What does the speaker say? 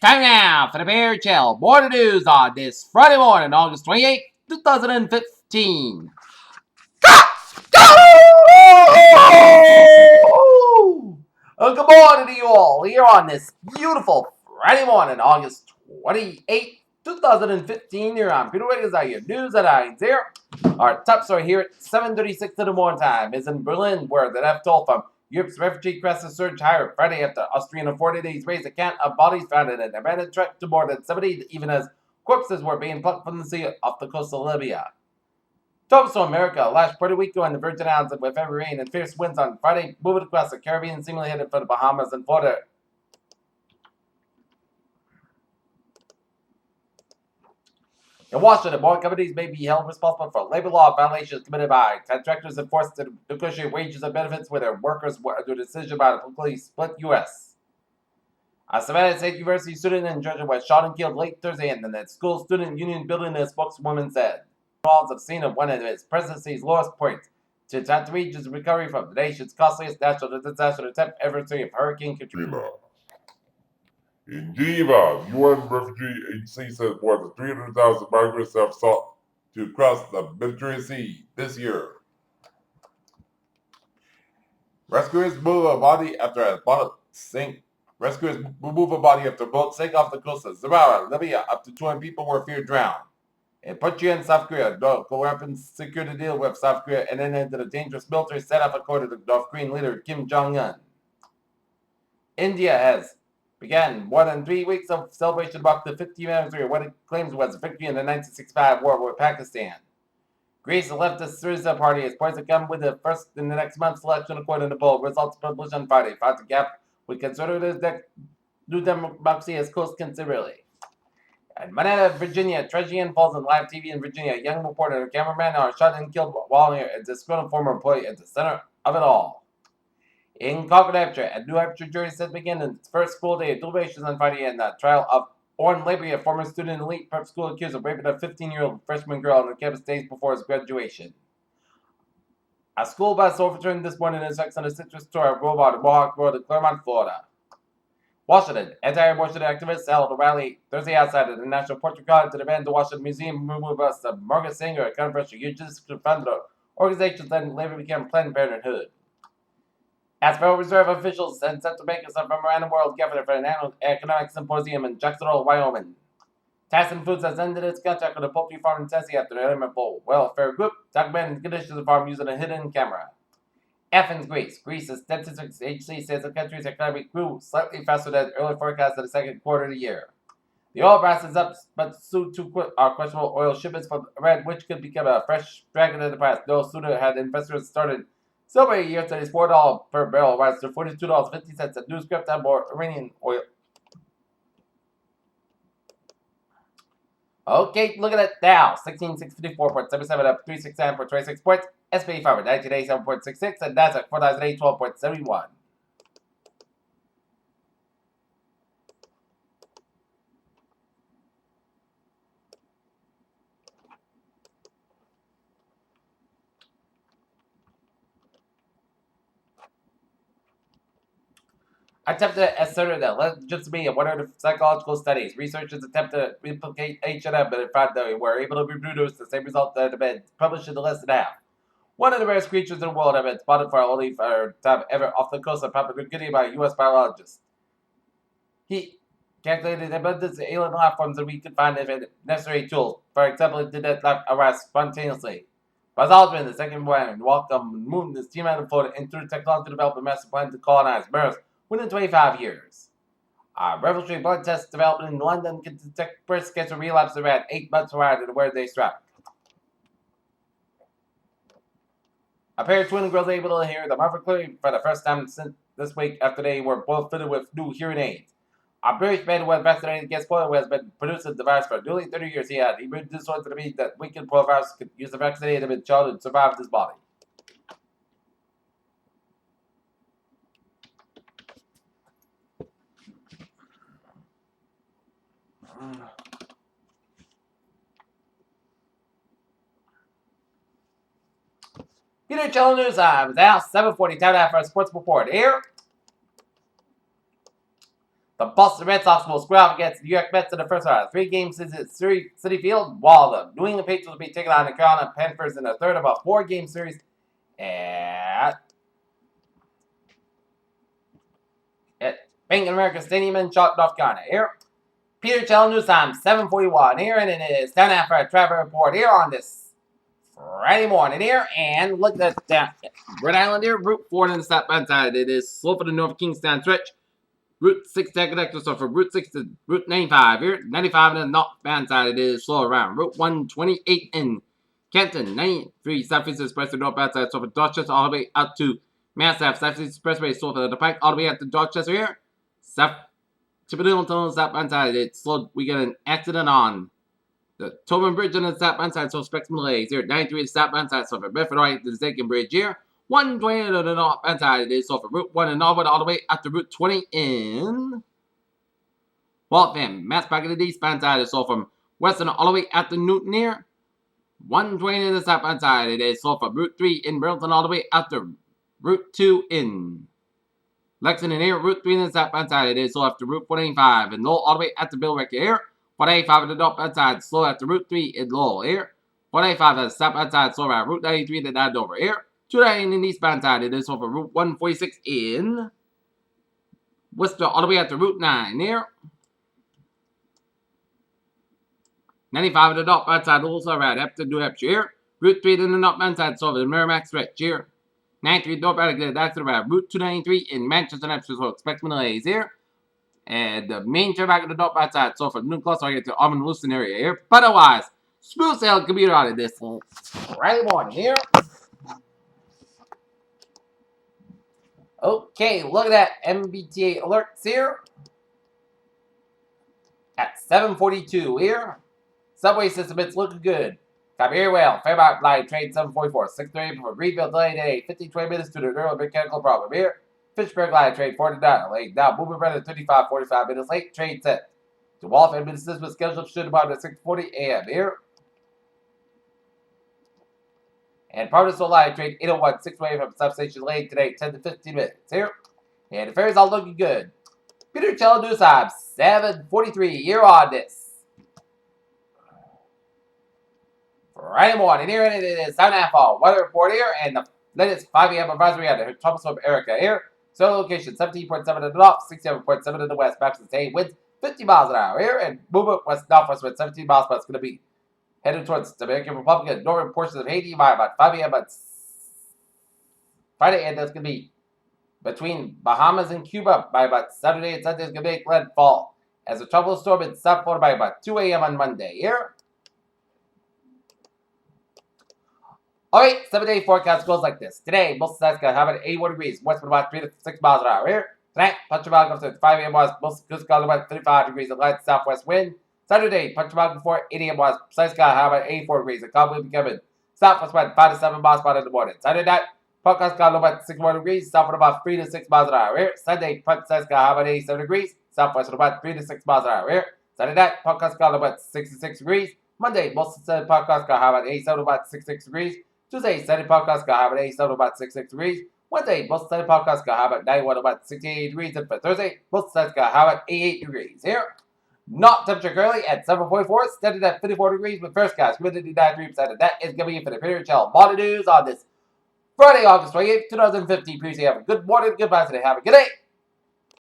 Time now for the Bear Chill morning news on this Friday morning, August 28th, 2015. Good morning to you all here on this beautiful Friday morning, August 28th, 2015. Here on Peter Wiggins, I your news at 9:00. Our top story here at 7:36 in the morning time is in Berlin, where the death toll from Europe's refugee crisis surged higher Friday after Austrian authorities raised a count of bodies found in an abandoned truck to more than 70, even as corpses were being plucked from the sea off the coast of Libya. Tropical America last Puerto Rico and the Virgin Islands with heavy rain and fierce winds on Friday, moving across the Caribbean, seemingly headed for the Bahamas and Florida. In Washington, more companies may be held responsible for labor law violations committed by contractors and forced to negotiate wages and benefits with their workers under a decision by the police split U.S. A Savannah State University student in Georgia was shot and killed late Thursday in the school student union building, a spokeswoman said. Walls have seen of one of its presidency's lowest points to attempt the region's recovery from the nation's costliest natural disaster attempt ever of Hurricane Katrina. In Geneva, the UN Refugee Agency says more than 300,000 migrants have sought to cross the Mediterranean Sea this year. Rescuers move a body after a boat sank. Rescuers move a body after a boat sank off the coast of Zamara, Libya. Up to 200 people were feared drowned. In Pucheon, South Korea, North weapons secured a deal with South Korea and then ended a dangerous military setup, according to North Korean leader Kim Jong-un. India has began more than 3 weeks of celebration about the 50th anniversary of what it claims was a victory in the 1965 war with Pakistan. Greece's leftist Syriza party is poised to come with the first in the next month's election, according to poll results published on Friday. Found the gap with conservatives that New Democracy has closed considerably. In Manhattan, Virginia, tragedy unfolds on live TV in Virginia. A young reporter and cameraman are shot and killed while a disgruntled former employee at the center of it all. In Concord, New Hampshire, a New Hampshire jury set to begin its first full day of deliberations on Friday in the trial of Orrin Labrie, a former student in elite prep school accused of raping a 15-year-old freshman girl on the campus days before his graduation. A school bus overturned this morning in section of Citrus Store Boulevard in Mohawk Road in Claremont, Florida. Washington, anti-abortion activists held a rally Thursday outside of the National Portrait Gallery to demand the Washington Museum remove us of Margaret Sanger, a controversial eugenicist founder organization that later became Planned Parenthood. As Federal Reserve officials sent central bankers from around the world gathered for an annual economic symposium in Jackson Hole, Wyoming. Tyson Foods has ended its contract with a poultry farm in Tennessee after an animal welfare group documented conditions of the farm using a hidden camera. Athens, Greece. Greece's statistics agency says the country's economy grew slightly faster than early forecasts in the second quarter of the year. The oil price is up, but soon too are questionable oil shipments from Iran, which could become a fresh dragon in the price. No sooner had investors started celebrating yesterday's $4 per barrel rise to $42.50 at news crept on more Iranian oil. Okay, look at it now. 16,654.77 up 369.26 points. S&P 500 1987.66 and Nasdaq 4,008 12.71. Attempted asserted that legitimacy of one of the psychological studies. Researchers attempted to replicate H&M, but in fact they were able to reproduce the same result that had been published in the less than half. One of the rarest creatures in the world had been spotted for only for time ever off the coast of Papua New Guinea by a U.S. biologist. He calculated the abundance of alien life forms that we could find if necessary tools. For example, it did not life arise spontaneously. Buzz Aldrin, the second man, walked on the moon, his team out of Florida, and through technology developed a master plan to colonize Mars within 25 years. A revolutionary blood test developed in London can detect breast cancer relapse around 8 months prior to where they struck. A pair of twin girls able to hear the muffler clearly for the first time since this week after they were both fitted with new hearing aids. A British man who was vaccinated against polio has been producing the virus for nearly 30 years. He had immune disorder to mean that weakened polio virus could use the vaccinated and child and survive his body. Peter Channel News Time is now 7:40. Time now for a sports report here. The Boston Red Sox will square off against the New York Mets in the first round of 3 games at Citi Field, while the New England Patriots will be taking on the Carolina Panthers in the third of a 4-game series at Bank of America Stadium in Charlotte, North Carolina. Here, Peter Chell News Time, 7:41 here, and it is time after a traffic report here on this Friday morning here. And look at that, Rhode Island here, Route 4 on the southbound side. It is slow for the North Kingstown stretch. Route 6 to connector, so from Route 6 to Route 95 here. 95 on the northbound side, it is slow around. Route 128 in Kenton. 93 Southeast Expressway northbound side, so from Dorchester all the way out to Mass Ave. Southeast Expressway, so for the Pike all the way out to Dorchester here. South Tipperdale Tunnel southbound side, it's slow. We get an accident on the Tobin Bridge on the southbound side, so expect some delays here. 93 the southbound side, so from Bedford all the way to the Zachin Bridge here. 120 on the northbound side, it is so from Route 1 in Norwood all the way up to Route 20 in Waltham. Mass Park on the eastbound side, is so from Western all the way out to Newton here. 120 on the southbound side, it is so from Route 3 in Burlington all the way out to Route 2 in Lexington here. Route 3 on the southbound side, it is so after Route 185 in Lowell all the way out to Billerica here. 185 on the northbound side, slow after Route 3 in Lowell here. 185 on the southbound side, slow around Route 93 to Dover here. 290 in the eastbound side, it is over Route 146 in Worcester all the way out to Route 9 here. 95 on the northbound side, also around after New Hampshire here. Route 3 to the northbound side, so over the Merrimack stretch here. 93 northbound again, that's around Route 293 in Manchester, New Hampshire, so expect some delays here. And the main turnabout on the northbound side, so from New Gloucester, I get to Almond Wilson area here. But otherwise, smooth sail commuter out of this Friday morning here. Okay, look at that MBTA alerts here. At 7:42 here. Subway system, it's looking good. Copy very well. Fairmount line train 744. 6:30 for Greenville delay today. 20 minutes to the early mechanical problem here. Fitchburg line train 49 late. Now moving right at 45 minutes late. Train set. To Waltham, Minnesota was scheduled should about at 6:40 a.m. here. And Pardersville line train 801 6 way from substation lane today, 10 to 15 minutes here. And the ferries all looking good. Peter Cello News Time, 7:43 here on this Friday morning here, and it is 7:30 weather report here, and the latest 5 a.m. advisory on the troublesome Erica here. So location 17.7 in the north, 67.7 in the west. Maps the same winds 50 miles an hour here, and movement west northwest with 17 miles per hour. It's going to be headed towards the Dominican Republic and northern portions of Haiti by about 5 a.m. on Friday, and that's going to be between Bahamas and Cuba by about Saturday and Sunday. Is going to make landfall as a tropical storm in South Florida by about 2 a.m. on Monday here. Alright, 7-day forecast goes like this. Today, most of the skies have about 81 degrees, west with about 3 to 6 miles an hour here. Tonight, Punch Mountain goes to 5 a.m. was most of the skies about 35 degrees, a light southwest wind. Saturday, Punch Mountain before 8 a.m. was precise sky have about 84 degrees, a calm wind becoming southwest wind 5 to 7 miles per hour in the morning. Saturday night, Punch sky about 61 degrees, south with about 3 to 6 miles an hour here. Sunday, Punch sky have about 87 degrees, southwest with about 3 to 6 miles an hour here. Saturday night, Punch sky about 66 degrees. Monday, most of the Punch sky have about 87 about 66 degrees. Tuesday, sunny podcast got have an 87 about 66 degrees. Wednesday, most sunny podcast got have at 91 about 68 degrees. And for Thursday, most sunny got have at 88 degrees. Here, not temperature currently at 7.44, steady at 54 degrees with first gas, humidity 93%. And that is going to be it for the Peter Chell Morning News on this Friday, August 28th, 2015. Please have a good morning, goodbye today. Have a good day.